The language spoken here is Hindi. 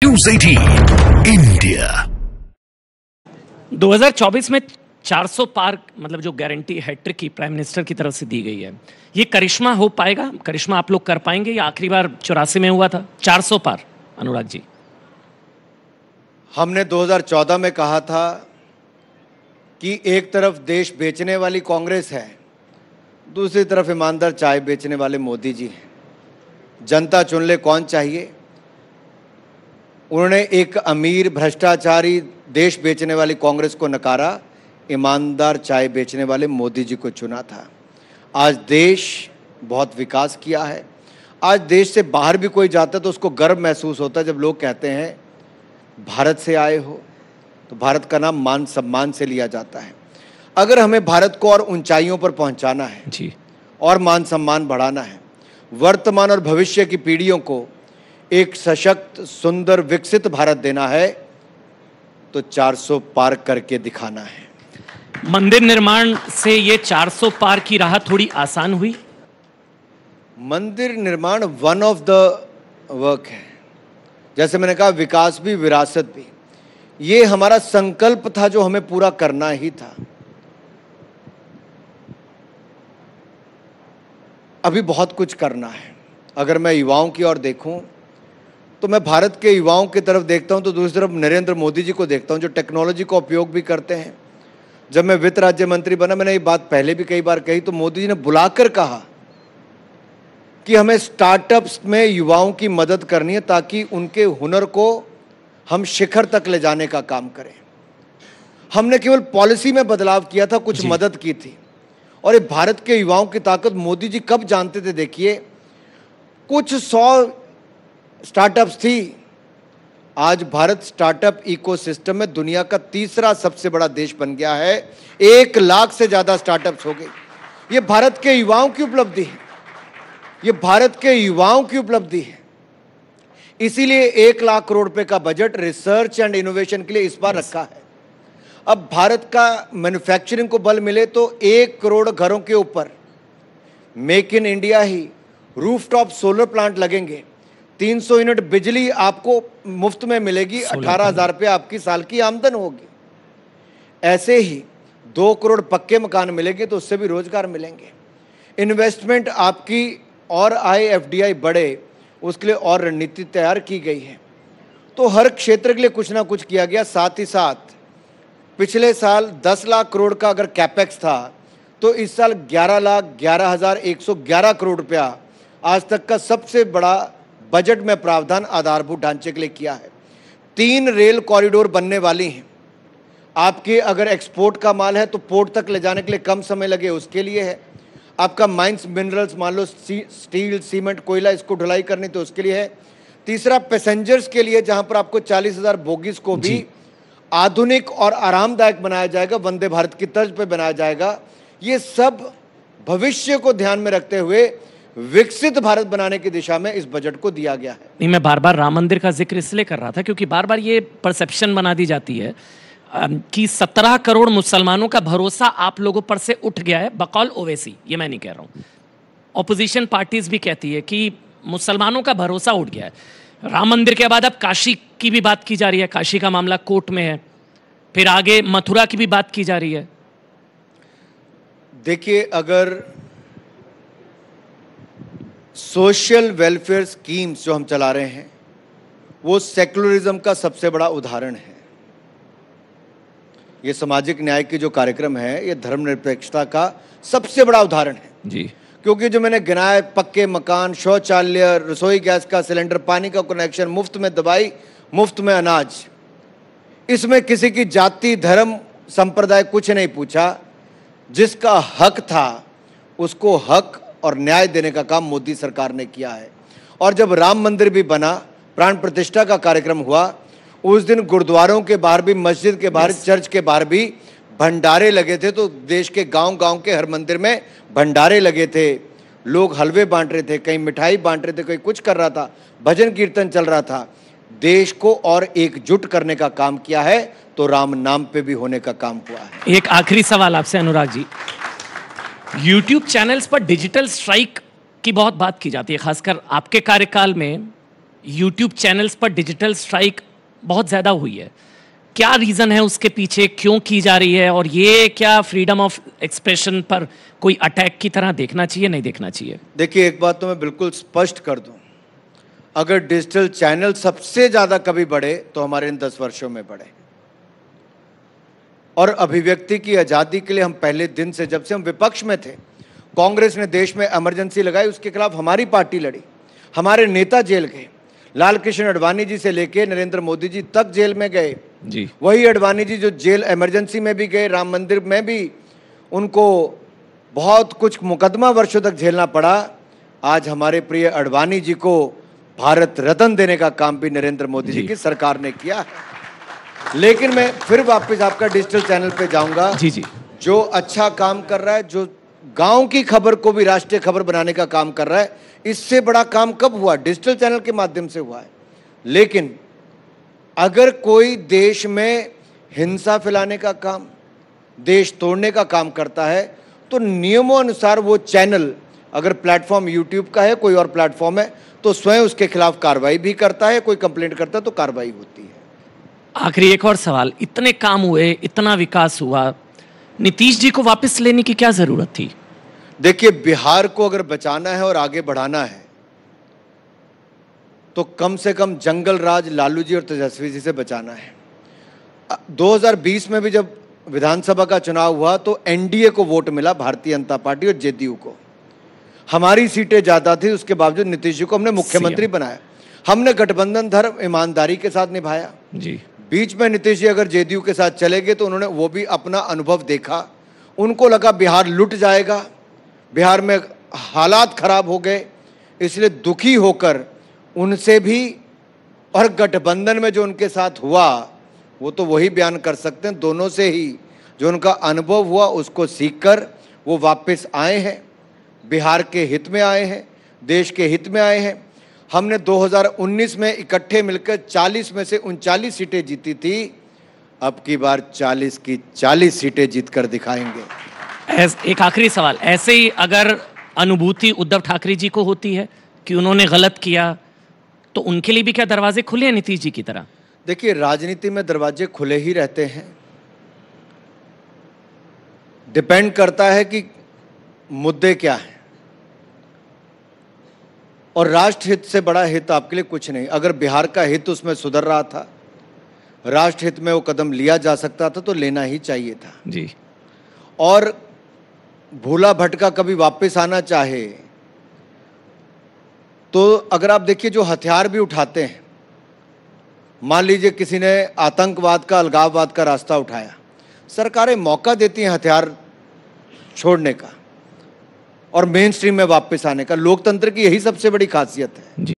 न्यूज़ 18 इंडिया 2024 में 400 पार मतलब जो गारंटी हैट्रिक की प्राइम मिनिस्टर की तरफ से दी गई है, ये करिश्मा हो पाएगा? करिश्मा आप लोग कर पाएंगे या आखिरी बार 84 में हुआ था 400 पार? अनुराग जी, हमने 2014 में कहा था कि एक तरफ देश बेचने वाली कांग्रेस है, दूसरी तरफ ईमानदार चाय बेचने वाले मोदी जी हैं। जनता चुन ले कौन चाहिए। उन्होंने एक अमीर भ्रष्टाचारी देश बेचने वाली कांग्रेस को नकारा, ईमानदार चाय बेचने वाले मोदी जी को चुना था। आज देश बहुत विकास किया है। आज देश से बाहर भी कोई जाता है तो उसको गर्व महसूस होता है जब लोग कहते हैं भारत से आए हो, तो भारत का नाम मान सम्मान से लिया जाता है। अगर हमें भारत को और ऊंचाइयों पर पहुंचाना है जी, और मान सम्मान बढ़ाना है, वर्तमान और भविष्य की पीढ़ियों को एक सशक्त, सुंदर, विकसित भारत देना है, तो 400 पार करके दिखाना है। मंदिर निर्माण से ये 400 पार की राह थोड़ी आसान हुई? मंदिर निर्माण वन ऑफ द वर्क है। जैसे मैंने कहा, विकास भी, विरासत भी, ये हमारा संकल्प था जो हमें पूरा करना ही था। अभी बहुत कुछ करना है। अगर मैं युवाओं की ओर देखूं तो मैं भारत के युवाओं की तरफ देखता हूं, तो दूसरी तरफ नरेंद्र मोदी जी को देखता हूं जो टेक्नोलॉजी का उपयोग भी करते हैं। जब मैं वित्त राज्य मंत्री बना, मैंने ये बात पहले भी कई बार कही, तो मोदी जी ने बुलाकर कहा कि हमें स्टार्टअप्स में युवाओं की मदद करनी है ताकि उनके हुनर को हम शिखर तक ले जाने का काम करें। हमने केवल पॉलिसी में बदलाव किया था, कुछ मदद की थी। और ये भारत के युवाओं की ताकत मोदी जी कब जानते थे? देखिए, कुछ 100 स्टार्टअप्स थी। आज भारत स्टार्टअप इकोसिस्टम में दुनिया का तीसरा सबसे बड़ा देश बन गया है। 1 लाख से ज्यादा स्टार्टअप्स हो गए। ये भारत के युवाओं की उपलब्धि है। ये भारत के युवाओं की उपलब्धि है। इसीलिए 1 लाख करोड़ रुपए का बजट रिसर्च एंड इनोवेशन के लिए इस बार रखा है। अब भारत का मैन्युफैक्चरिंग को बल मिले तो 1 करोड़ घरों के ऊपर make in India he rooftop solar plant लगेंगे। 300 यूनिट बिजली आपको मुफ्त में मिलेगी। 18,000 रुपये आपकी साल की आमदन होगी। ऐसे ही 2 करोड़ पक्के मकान मिलेंगे तो उससे भी रोजगार मिलेंगे। इन्वेस्टमेंट आपकी और आए, FDI बढ़े, उसके लिए और रणनीति तैयार की गई है। तो हर क्षेत्र के लिए कुछ ना कुछ किया गया। साथ ही साथ पिछले साल 10 लाख करोड़ का अगर कैपेक्स था, तो इस साल 11,11,111 करोड़ रुपया आज तक का सबसे बड़ा बजट में प्रावधान आधारभूत ढांचे के लिए किया है। 3 रेल कॉरिडोर बनने वाली हैं। आपके अगर एक्सपोर्ट का माल है तो पोर्ट तक ले जाने के लिए कम समय लगे, उसके लिए है। आपका माइंस मिनरल्स, मान लो स्टील, सीमेंट, कोयला, इसको ढुलाई करनी तो उसके लिए है। तीसरा, पैसेंजर्स के लिए, जहां पर आपको 40,000 बोगीज को भी आधुनिक और आरामदायक बनाया जाएगा, वंदे भारत की तर्ज पे बनाया जाएगा। ये सब भविष्य को ध्यान में रखते हुए विकसित भारत बनाने की दिशा में इस बजट को दिया गया है। नहीं, मैं बार बार राम मंदिर का जिक्र इसलिए कर रहा था क्योंकि बार बार ये परसेप्शन बना दी जाती है कि 17 करोड़ मुसलमानों का भरोसा आप लोगों पर से उठ गया है। बकौल ओवैसी, ये मैं नहीं कह रहा हूँ, ऑपोजिशन पार्टीज भी कहती है कि मुसलमानों का भरोसा उठ गया है। राम मंदिर के बाद अब काशी की भी बात की जा रही है। काशी का मामला कोर्ट में है। फिर आगे मथुरा की भी बात की जा रही है। देखिए, अगर सोशल वेलफेयर स्कीम्स जो हम चला रहे हैं वो सेक्युलरिज्म का सबसे बड़ा उदाहरण है। ये सामाजिक न्याय की जो कार्यक्रम है, ये धर्मनिरपेक्षता का सबसे बड़ा उदाहरण है जी। क्योंकि जो मैंने गिनाया, पक्के मकान, शौचालय, रसोई गैस का सिलेंडर, पानी का कनेक्शन, मुफ्त में दवाई, मुफ्त में अनाज, इसमें किसी की जाति, धर्म, संप्रदाय कुछ नहीं पूछा। जिसका हक था उसको हक और न्याय देने का काम मोदी सरकार ने किया है। और जब राम मंदिर भी बना, प्राण प्रतिष्ठा का कार्यक्रम हुआ, उस दिन गुरुद्वारों के बाहर भी, मस्जिद के बाहर, चर्च के बाहर भी भंडारे लगे थे। तो देश के गांव-गांव के हर मंदिर में भंडारे लगे थे। लोग हलवे बांट रहे थे, कहीं मिठाई बांट रहे थे, कोई कुछ कर रहा था, भजन कीर्तन चल रहा था। देश को और एकजुट करने का काम किया है, तो राम नाम पे भी होने का काम हुआ है। एक आखिरी सवाल आपसे अनुराग जी, YouTube चैनल्स पर डिजिटल स्ट्राइक की बहुत बात की जाती है, खासकर आपके कार्यकाल में यूट्यूब चैनल्स पर डिजिटल स्ट्राइक बहुत ज़्यादा हुई है। क्या रीज़न है उसके पीछे, क्यों की जा रही है, और ये क्या फ्रीडम ऑफ एक्सप्रेशन पर कोई अटैक की तरह देखना चाहिए, नहीं देखना चाहिए? देखिए, एक बात तो मैं बिल्कुल स्पष्ट कर दूं, अगर डिजिटल चैनल सबसे ज़्यादा कभी बढ़े तो हमारे इन 10 वर्षों में बढ़े। और अभिव्यक्ति की आज़ादी के लिए हम पहले दिन से, जब से हम विपक्ष में थे, कांग्रेस ने देश में इमरजेंसी लगाई, उसके खिलाफ हमारी पार्टी लड़ी, हमारे नेता जेल गए, लाल कृष्ण अडवाणी जी से लेके नरेंद्र मोदी जी तक जेल में गए जी। वही अडवाणी जी जो जेल इमरजेंसी में भी गए, राम मंदिर में भी उनको बहुत कुछ मुकदमा वर्षों तक झेलना पड़ा। आज हमारे प्रिय अडवाणी जी को भारत रत्न देने का काम भी नरेंद्र मोदी जी की सरकार ने किया है। लेकिन मैं फिर वापस आपका डिजिटल चैनल पे जाऊंगा। जी जी। जो अच्छा काम कर रहा है, जो गांव की खबर को भी राष्ट्रीय खबर बनाने का काम कर रहा है, इससे बड़ा काम कब हुआ? डिजिटल चैनल के माध्यम से हुआ है। लेकिन अगर कोई देश में हिंसा फैलाने का काम, देश तोड़ने का काम करता है, तो नियमों अनुसार वो चैनल, अगर प्लेटफॉर्म यूट्यूब का है, कोई और प्लेटफॉर्म है, तो स्वयं उसके खिलाफ कार्रवाई भी करता है। कोई कंप्लेंट करता है तो कार्रवाई होती है। आखिरी एक और सवाल, इतने काम हुए, इतना विकास हुआ, नीतीश जी को वापस लेने की क्या जरूरत थी? देखिए, बिहार को अगर बचाना है और आगे बढ़ाना है तो कम से कम जंगल राज लालू जी और तेजस्वी जी से बचाना है। 2020 में भी जब विधानसभा का चुनाव हुआ तो एनडीए को वोट मिला, भारतीय जनता पार्टी और जेडीयू को। हमारी सीटें ज्यादा थी, उसके बावजूद नीतीश जी को हमने मुख्यमंत्री बनाया। हमने गठबंधन धर्म ईमानदारी के साथ निभाया जी। बीच में नीतीश जी अगर जेडीयू के साथ चले गए तो उन्होंने वो भी अपना अनुभव देखा, उनको लगा बिहार लुट जाएगा, बिहार में हालात खराब हो गए, इसलिए दुखी होकर उनसे भी और गठबंधन में जो उनके साथ हुआ वो तो वही बयान कर सकते हैं। दोनों से ही जो उनका अनुभव हुआ उसको सीखकर वो वापस आए हैं, बिहार के हित में आए हैं, देश के हित में आए हैं। हमने 2019 में इकट्ठे मिलकर 40 में से 39 सीटें जीती थी, अब की बार 40 की 40 सीटें जीत कर दिखाएंगे। एक आखिरी सवाल, ऐसे ही अगर अनुभूति उद्धव ठाकरे जी को होती है कि उन्होंने गलत किया, तो उनके लिए भी क्या दरवाजे खुले हैं नीतीश जी की तरह? देखिए, राजनीति में दरवाजे खुले ही रहते हैं। डिपेंड करता है कि मुद्दे क्या हैं, और राष्ट्र हित से बड़ा हित आपके लिए कुछ नहीं। अगर बिहार का हित उसमें सुधर रहा था, राष्ट्र हित में वो कदम लिया जा सकता था तो लेना ही चाहिए था जी। और भूला भटका कभी वापस आना चाहे तो अगर आप देखिए जो हथियार भी उठाते हैं, मान लीजिए किसी ने आतंकवाद का, अलगाववाद का रास्ता उठाया, सरकारें मौका देती हैं हथियार छोड़ने का और मेन स्ट्रीम में वापस आने का। लोकतंत्र की यही सबसे बड़ी खासियत है। जी।